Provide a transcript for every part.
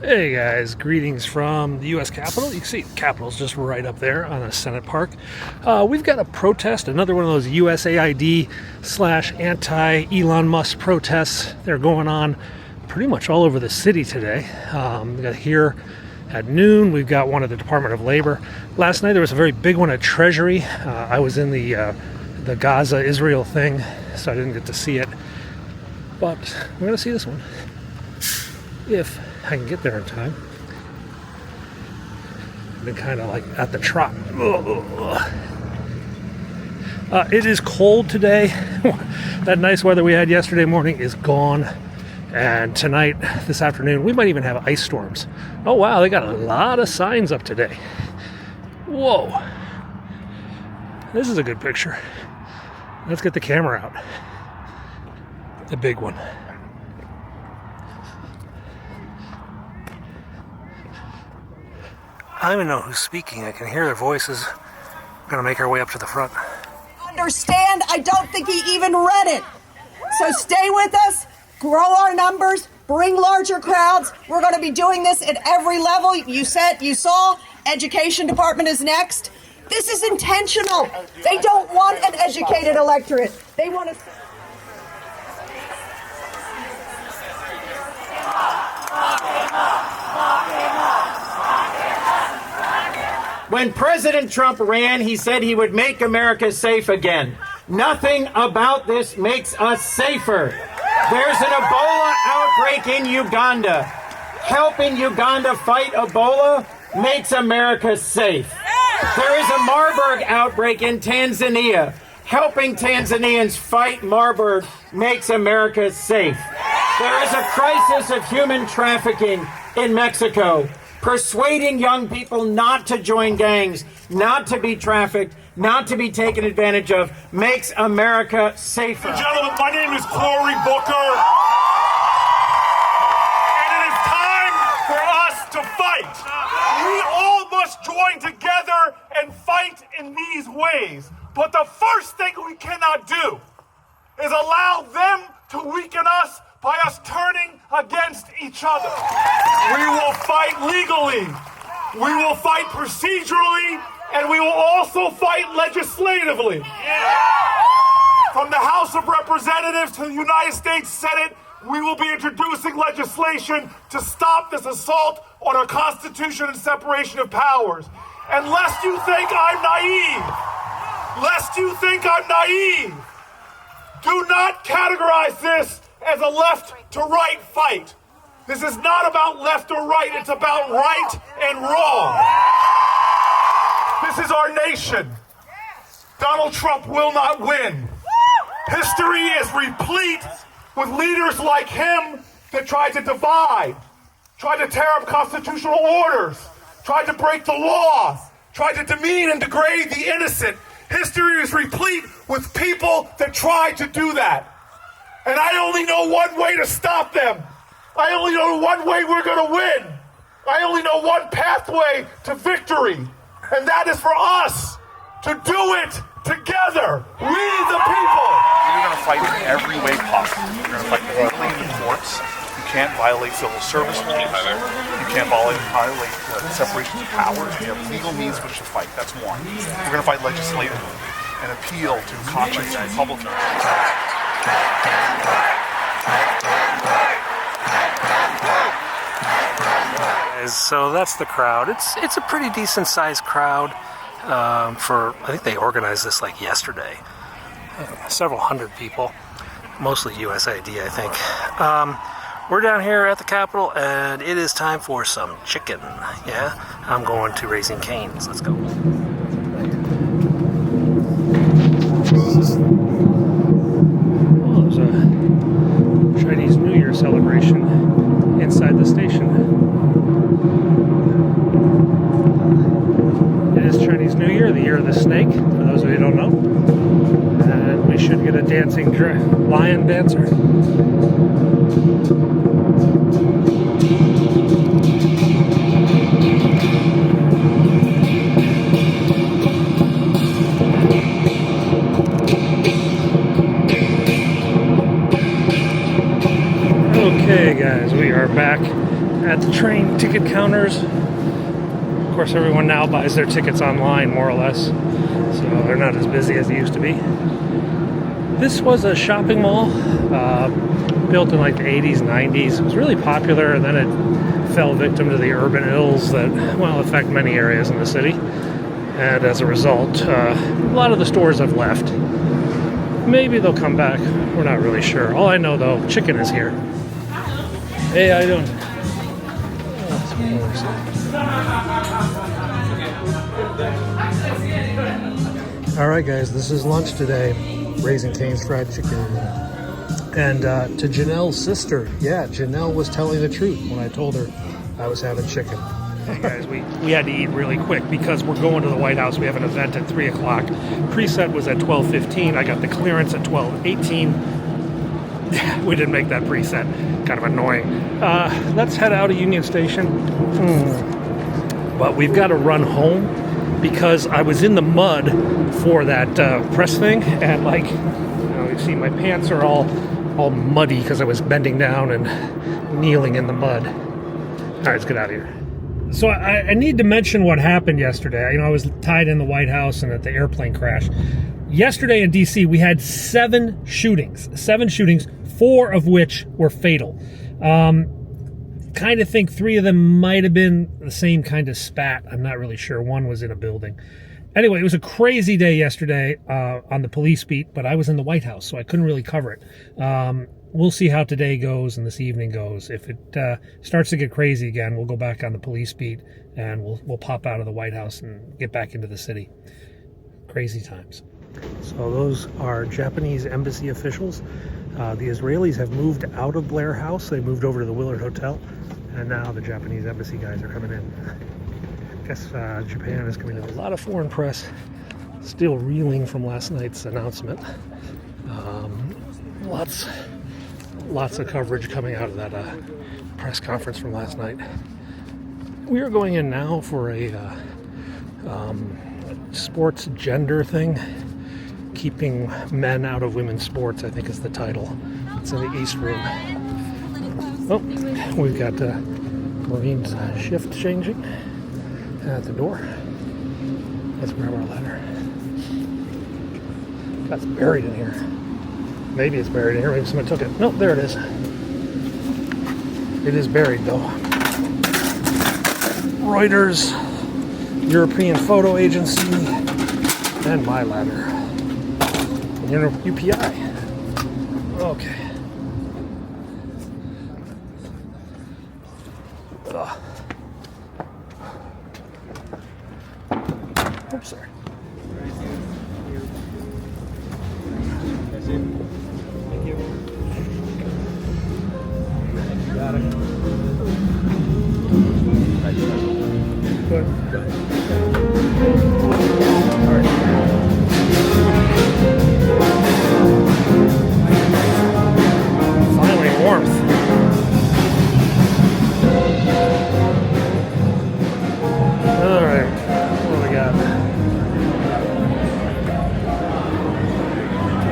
Hey guys, greetings from the U.S. Capitol. You can see the Capitol's just right up there on the Senate Park. We've got a protest, another one of those USAID / anti-Elon Musk protests. They're going on pretty much all over the city today. We got here at noon. We've got one at the Department of Labor. Last night there was a very big one at Treasury. I was in the Gaza-Israel thing, so I didn't get to see it. But we're going to see this one, if I can get there in time. I've been kind of like at the trot. It is cold today. That nice weather we had yesterday morning is gone. And tonight, this afternoon, we might even have ice storms. Oh wow, they got a lot of signs up today. Whoa. This is a good picture. Let's get the camera out. The big one. I don't even know who's speaking. I can hear their voices. We're going to make our way up to the front. Understand, I don't think he even read it. So stay with us, grow our numbers, bring larger crowds. We're going to be doing this at every level. You saw, education department is next. This is intentional. They don't want an educated electorate. They want to... When President Trump ran, he said he would make America safe again. Nothing about this makes us safer. There's an Ebola outbreak in Uganda. Helping Uganda fight Ebola makes America safe. There is a Marburg outbreak in Tanzania. Helping Tanzanians fight Marburg makes America safe. There is a crisis of human trafficking in Mexico. Persuading young people not to join gangs, not to be trafficked, not to be taken advantage of, makes America safer. Gentlemen, my name is Cory Booker, and it is time for us to fight. We all must join together and fight in these ways. But the first thing we cannot do is allow them to weaken us by us turning against each other. We will fight legally, we will fight procedurally, and we will also fight legislatively. From the House of Representatives to the United States Senate, we will be introducing legislation to stop this assault on our Constitution and separation of powers. And lest you think I'm naive, do not categorize this as a left to right fight. This is not about left or right, it's about right and wrong. This is our nation. Donald Trump will not win. History is replete with leaders like him that tried to divide, tried to tear up constitutional orders, tried to break the law, tried to demean and degrade the innocent. History is replete with people that tried to do that. And I only know one way to stop them. I only know one way we're going to win. I only know one pathway to victory. And that is for us to do it together. We the people. You're going to fight in every way possible. You're going to fight legally in the courts. You can't violate civil service laws. You can't violate separation of powers. You have legal means which to fight. That's one. We're going to fight legislatively and appeal to conscience and Republicans. So that's the crowd. It's a pretty decent sized crowd. I think they organized this like yesterday. Several hundred people, mostly USAID, I think. We're down here at the Capitol, and it is time for some chicken. Yeah, I'm going to Raising Cane's. Let's go. There's a Chinese New Year celebration inside the station. It is Chinese New Year, the year of the snake, for those of you who don't know. And we should get a dancing lion dancer. Okay guys, we are back at the train ticket counters. Of course, everyone now buys their tickets online, more or less, so they're not as busy as they used to be. This was a shopping mall built in like the 80s, 90s. It was really popular, and then it fell victim to the urban ills that, well, affect many areas in the city. And as a result, a lot of the stores have left. Maybe they'll come back. We're not really sure. All I know, though, chicken is here. Hey, how you doing? All right, guys, this is lunch today. Raising Cane's fried chicken. And to Janelle's sister, yeah, Janelle was telling the truth when I told her I was having chicken. Hey guys, we had to eat really quick because we're going to the White House. We have an event at 3 o'clock. Preset was at 12:15. I got the clearance at 12:18. We didn't make that preset. Kind of annoying. Let's head out of Union Station. But we've got to run home because I was in the mud for that press thing. And like, you know, you see my pants are all muddy because I was bending down and kneeling in the mud. All right, let's get out of here. So I need to mention what happened yesterday. You know, I was tied in the White House and at the airplane crash. Yesterday in D.C., we had 7 shootings, 4 of which were fatal. Kind of think 3 of them might have been the same kind of spat. I'm not really sure. One was in a building. Anyway, it was a crazy day yesterday on the police beat, but I was in the White House, so I couldn't really cover it. We'll see how today goes and this evening goes. If it starts to get crazy again, we'll go back on the police beat and we'll pop out of the White House and get back into the city. Crazy times. So those are Japanese embassy officials. The Israelis have moved out of Blair House. They moved over to the Willard Hotel, and now the Japanese embassy guys are coming in. I guess Japan is coming in. A lot of foreign press still reeling from last night's announcement. Lots of coverage coming out of that press conference from last night. We are going in now for a sports gender thing. Keeping men out of women's sports, I think is the title. It's in the East Room. Oh, we've got Marines shift changing at the door. Let's grab our ladder. That's buried in here. Maybe it's buried in here. Maybe someone took it. Nope, there it is. It is buried, though. Reuters, European Photo Agency, and my ladder. UPI. Okay. Ugh. Oops, sorry. Thank you. Got it. Good. All right. Finally, warmth. All right. What do we got?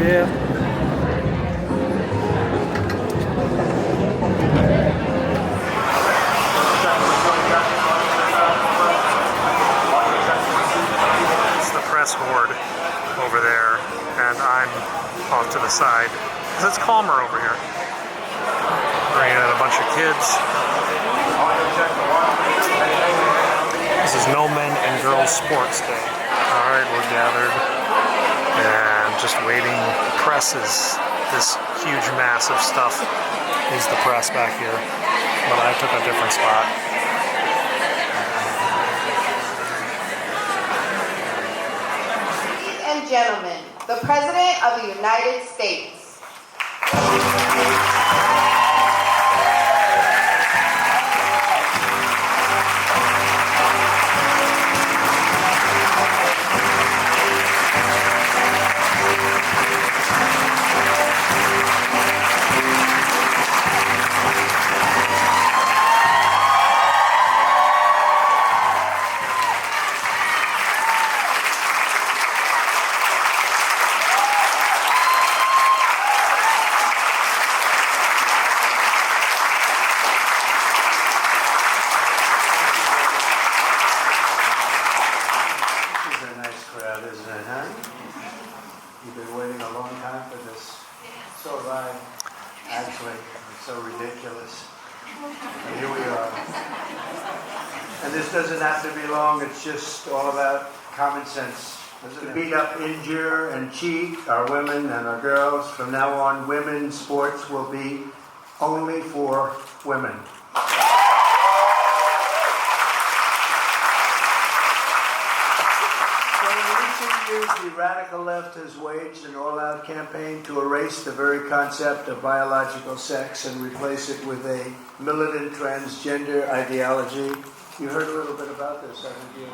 Yeah. Horde over there, and I'm off to the side because it's calmer over here. Bringing in a bunch of kids. This is No Men and Girls Sports Day. Alright, we're gathered and just waiting. The press is this huge mass of stuff is the press back here, but I took a different spot. Gentlemen, the President of the United States. And this doesn't have to be long, it's just all about common sense. To beat up, injure, and cheat our women and our girls. From now on, women's sports will be only for women. So in recent years, the radical left has waged an all-out campaign to erase the very concept of biological sex and replace it with a militant transgender ideology. You heard a little bit about this, haven't you?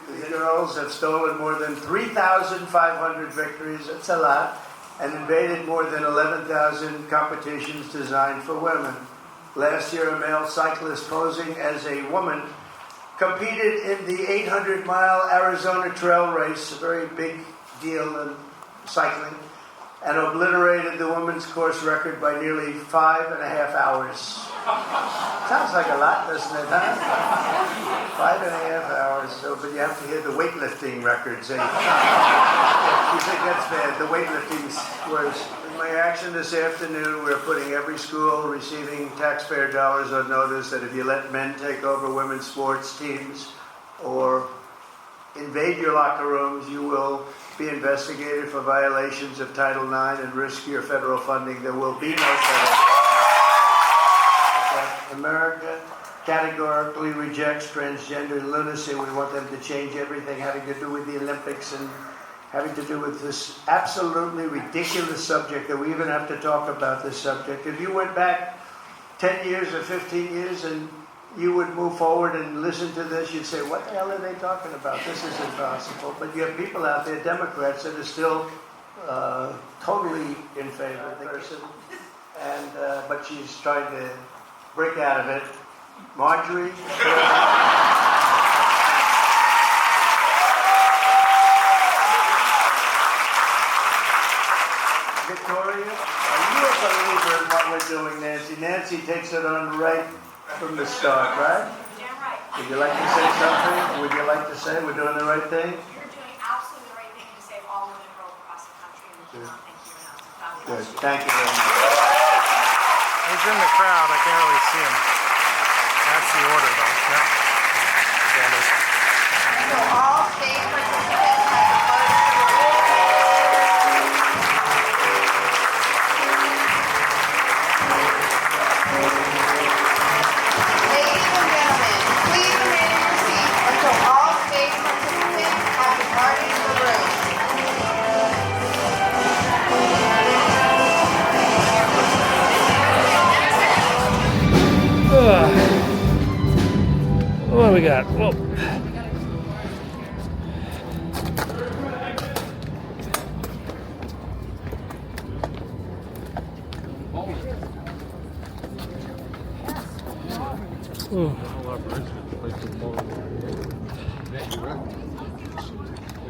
The girls have stolen more than 3,500 victories, that's a lot, and invaded more than 11,000 competitions designed for women. Last year, a male cyclist posing as a woman competed in the 800-mile Arizona Trail Race, a very big deal in cycling, and obliterated the women's course record by nearly 5.5 hours. Sounds like a lot, doesn't it, huh? 5.5 hours, so, but you have to hear the weightlifting records. Eh? You think that's bad, the weightlifting's worse. In my action this afternoon, we're putting every school receiving taxpayer dollars on notice that if you let men take over women's sports teams or invade your locker rooms, you will be investigated for violations of Title IX and risk your federal funding. There will be no federal. America categorically rejects transgender lunacy. We want them to change everything having to do with the Olympics and having to do with this absolutely ridiculous subject that we even have to talk about this subject. If you went back 10 years or 15 years and you would move forward and listen to this, you'd say, what the hell are they talking about? This is impossible. But you have people out there, Democrats, that are still totally in favor of the person. And, but she's trying to break out of it. Marjorie? Victoria? Are you a believer in what we're doing, Nancy? Nancy takes it on right from the start, right? Damn right. Would you like to say something? Would you like to say we're doing the right thing? You're doing absolutely the right thing to save all women and girls across the country, and we cannot thank you enough. God Good. bless you. Thank you very much. He's in the crowd. I can't really see him. That's the order, though. Yeah. So all state participants have the first Ladies and gentlemen, please remain in your seats until all state participants have departed the room. What do we got? Whoa.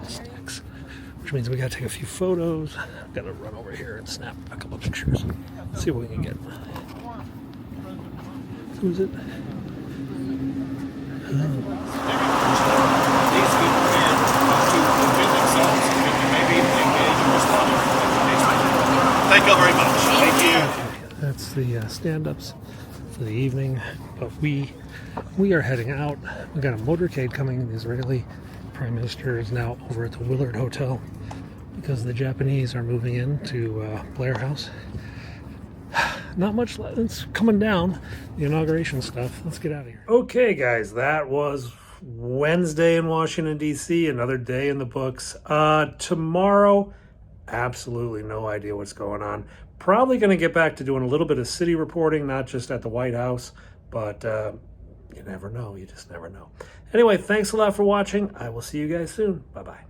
Sticks. Which means we gotta take a few photos. Gotta run over here and snap a couple pictures. Let's see what we can get. Who's it? Thank you very much. Thank you. That's the stand-ups for the evening, but we are heading out. We got a motorcade coming. The Israeli Prime Minister is now over at the Willard Hotel because the Japanese are moving into Blair House. Not much. It's coming down. The inauguration stuff. Let's get out of here. Okay, guys, that was Wednesday in Washington, D.C. Another day in the books. Tomorrow, absolutely no idea what's going on. Probably going to get back to doing a little bit of city reporting, not just at the White House, but you never know. You just never know. Anyway, thanks a lot for watching. I will see you guys soon. Bye-bye.